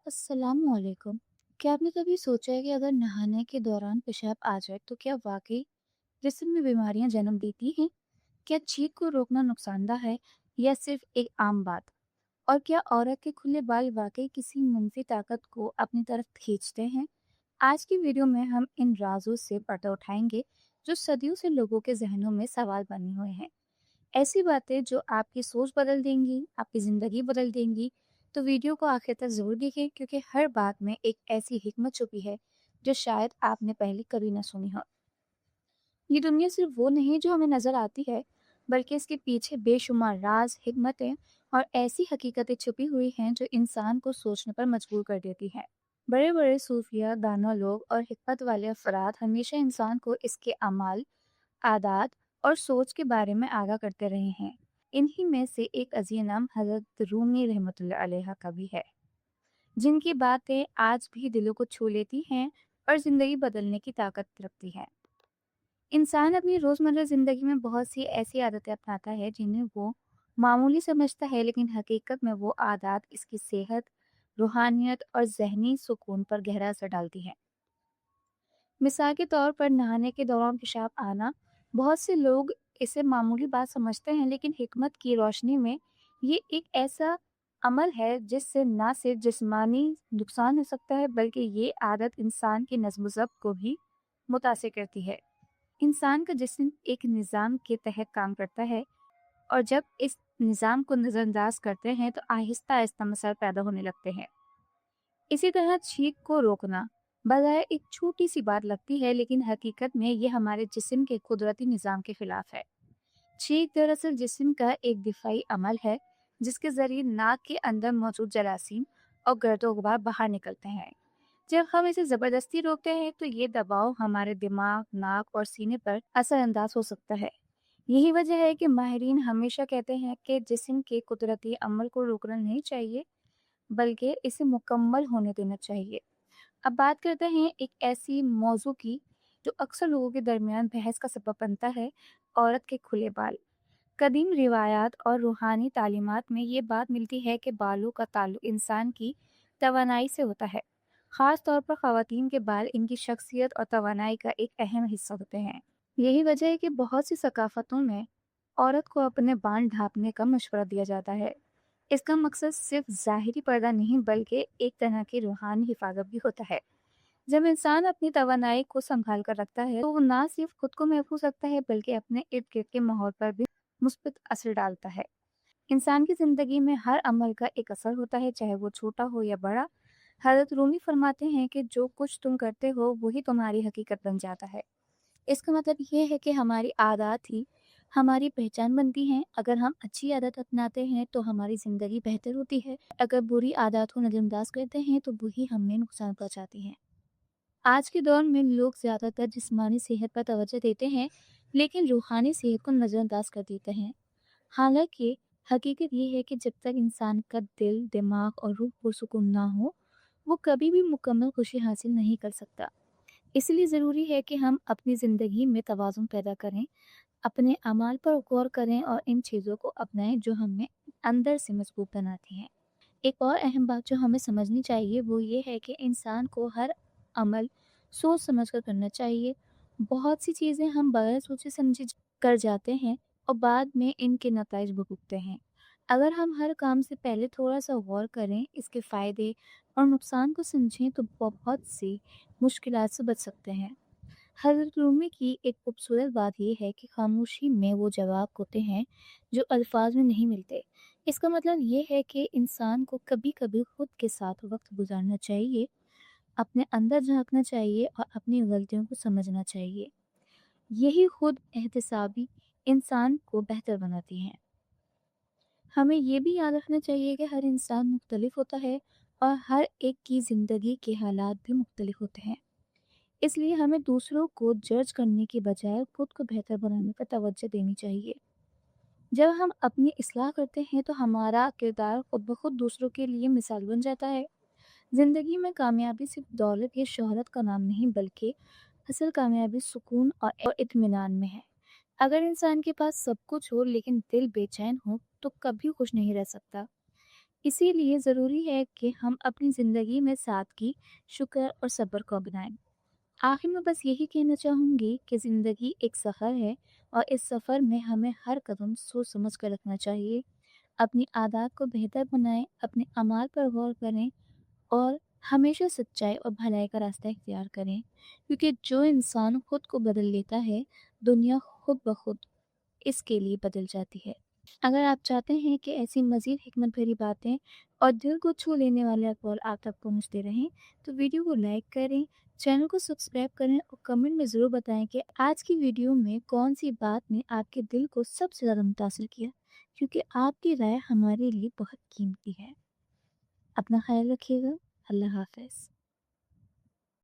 अस्सलाम वालेकुम। क्या आपने कभी सोचा है कि अगर नहाने के दौरान पेशाब आ जाए तो क्या वाकई जिस्म में बीमारियां जन्म देती हैं? क्या छींक को रोकना नुकसानदा है या सिर्फ एक आम बात? और क्या औरत के खुले बाल वाकई किसी मुनफी ताकत को अपनी तरफ खींचते हैं? आज की वीडियो में हम इन राजों से पर्दा उठाएंगे जो सदियों से लोगों के जहनों में सवाल बने हुए हैं। ऐसी बातें जो आपकी सोच बदल देंगी, आपकी ज़िंदगी बदल देंगी। तो वीडियो को आखिर तक ज़रूर देखें क्योंकि हर बात में एक ऐसी हिकमत छुपी है जो शायद आपने पहले कभी ना सुनी हो। ये दुनिया सिर्फ वो नहीं जो हमें नज़र आती है, बल्कि इसके पीछे बेशुमार राज, हिकमतें और ऐसी हकीकतें छुपी हुई हैं जो इंसान को सोचने पर मजबूर कर देती हैं। बड़े बड़े सूफिया, दाना लोग और हिकमत वाले अफराद हमेशा इंसान को इसके अमाल, आदात और सोच के बारे में आगाह करते रहे हैं। इन्हीं में से एक अजीज नाम हजरत रूमी रहमतुल्लाह अलैहा का भी है, जिनकी बातें आज भी दिलों को छू लेती हैं और जिंदगी बदलने की ताकत रखती है। इंसान अपनी रोजमर्रा जिंदगी में बहुत सी ऐसी आदतें अपनाता है जिन्हें वो मामूली समझता है, लेकिन हकीकत में वो आदत इसकी सेहत, रूहानियत और जहनी सुकून पर गहरा असर डालती है। मिसाल के तौर पर नहाने के दौरान पेशाब आना, बहुत से लोग इसे मामूली बात समझते हैं, लेकिन हिकमत की रोशनी में ये एक ऐसा अमल है जिससे ना सिर्फ जिस्मानी नुकसान हो सकता है, बल्कि ये आदत इंसान की नज्म ज़ब्त को भी मुतासिर करती है। इंसान का जिस्म एक निज़ाम के तहत काम करता है, और जब इस निज़ाम को नज़रअंदाज करते हैं तो आहिस्ता आहिस्ता मसाइल पैदा होने लगते हैं। इसी तरह छींक को रोकना बजाय एक छोटी सी बात लगती है, लेकिन हकीकत में ये हमारे जिस्म के कुदरती निज़ाम के खिलाफ है। छींक दरअसल जिस्म का एक दिफाई अमल है, जिसके जरिए नाक के अंदर मौजूद जरासीम और गर्दो गुबार बाहर निकलते हैं। जब हम इसे जबरदस्ती रोकते हैं तो ये दबाव हमारे दिमाग, नाक और सीने पर असरअंदाज हो सकता है। यही वजह है कि माहिरीन हमेशा कहते हैं कि जिस्म के कुदरती अमल को रोकना नहीं चाहिए, बल्कि इसे मुकम्मल होने देना चाहिए। अब बात करते हैं एक ऐसी मौजू की जो अक्सर लोगों के दरमियान बहस का सबब बनता है, औरत के खुले बाल। कदीम रिवायात और रूहानी तालीमात में ये बात मिलती है कि बालों का ताल्लुक इंसान की तवानाई से होता है। ख़ास तौर पर ख़वातीन के बाल इनकी शख्सियत और तवानाई का एक अहम हिस्सा होते हैं। यही वजह है कि बहुत सी सकाफ़तों में औरत को अपने बाल ढाँपने का मशवरा दिया जाता है। इसका मकसद सिर्फ ज़ाहिरी पर्दा नहीं, बल्कि एक तरह की रूहानी हिफाजत भी होता है। जब इंसान अपनी तवानाई को संभाल कर रखता है तो वो ना सिर्फ खुद को महफूज रखता है, बल्कि अपने इर्द गिर्द के माहौल पर भी मुस्बित असर डालता है। इंसान की जिंदगी में हर अमल का एक असर होता है, चाहे वो छोटा हो या बड़ा। हजरत रूमी फरमाते हैं कि जो कुछ तुम करते हो वही तुम्हारी हकीकत बन जाता है। इसका मतलब ये है कि हमारी आदत ही हमारी पहचान बनती हैं। अगर हम अच्छी आदत अपनाते हैं तो हमारी ज़िंदगी बेहतर होती है, अगर बुरी आदत को नज़रअंदाज करते हैं तो वही हमें नुकसान पहुंचाती हैं। आज के दौर में लोग ज़्यादातर जिस्मानी सेहत पर तवज्जो देते हैं, लेकिन रूहानी सेहत को नज़रअंदाज कर देते हैं। हालांकि हकीकत ये है कि जब तक इंसान का दिल, दिमाग और रूह पुरसुकून ना हो, वो कभी भी मुकम्मल खुशी हासिल नहीं कर सकता। इसलिए ज़रूरी है कि हम अपनी ज़िंदगी में तवाज़ुन पैदा करें, अपने अमाल पर गौर करें और इन चीज़ों को अपनाएं जो हमें अंदर से मजबूत बनाती हैं। एक और अहम बात जो हमें समझनी चाहिए वो ये है कि इंसान को हर अमल सोच समझ कर करना चाहिए। बहुत सी चीज़ें हम बगैर सोचे समझे कर जाते हैं और बाद में इनके नताइज भुगतते हैं। अगर हम हर काम से पहले थोड़ा सा गौर करें, इसके फ़ायदे और नुकसान को समझें तो बहुत सी मुश्किलात से बच सकते हैं। हज़रत रूमी की एक खूबसूरत बात ये है कि खामोशी में वो जवाब होते हैं जो अल्फाज में नहीं मिलते। इसका मतलब ये है कि इंसान को कभी-कभी खुद के साथ वक्त गुजारना चाहिए, अपने अंदर झांकना चाहिए और अपनी गलतियों को समझना चाहिए। यही खुद एहतसाबी इंसान को बेहतर बनाती हैं। हमें ये भी याद रखना चाहिए कि हर इंसान मुख्तलिफ होता है और हर एक की ज़िंदगी के हालात भी मुख्तलिफ होते हैं। इसलिए हमें दूसरों को जज करने की बजाय खुद को बेहतर बनाने पर तवज्जो देनी चाहिए। जब हम अपनी इस्लाह करते हैं तो हमारा किरदार खुद ब खुद दूसरों के लिए मिसाल बन जाता है। जिंदगी में कामयाबी सिर्फ दौलत या शोहरत का नाम नहीं, बल्कि असल कामयाबी सुकून और इत्मीनान में है। अगर इंसान के पास सब कुछ हो लेकिन दिल बेचैन हो तो कभी खुश नहीं रह सकता। इसी लिए ज़रूरी है कि हम अपनी ज़िंदगी में सादगी, शुक्र और सब्र को अपनाएं। आखिर में बस यही कहना चाहूँगी कि ज़िंदगी एक सफ़र है और इस सफ़र में हमें हर कदम सोच समझ कर रखना चाहिए। अपनी आदत को बेहतर बनाएं, अपने अमाल पर गौर करें और हमेशा सच्चाई और भलाई का रास्ता इख्तियार करें, क्योंकि जो इंसान खुद को बदल लेता है, दुनिया खुद ब खुद इसके लिए बदल जाती है। अगर आप चाहते हैं कि ऐसी मज़ीद हिकमत भरी बातें और दिल को छू लेने वाले अक़वाल आप तक पहुँचते रहें, तो वीडियो को लाइक करें, चैनल को सब्सक्राइब करें और कमेंट में ज़रूर बताएं कि आज की वीडियो में कौन-सी बात ने आपके दिल को सबसे ज़्यादा मुतासिर किया, क्योंकि आपकी राय हमारे लिए बहुत कीमती है। अपना ख़्याल रखिएगा। अल्लाह हाफ़िज़।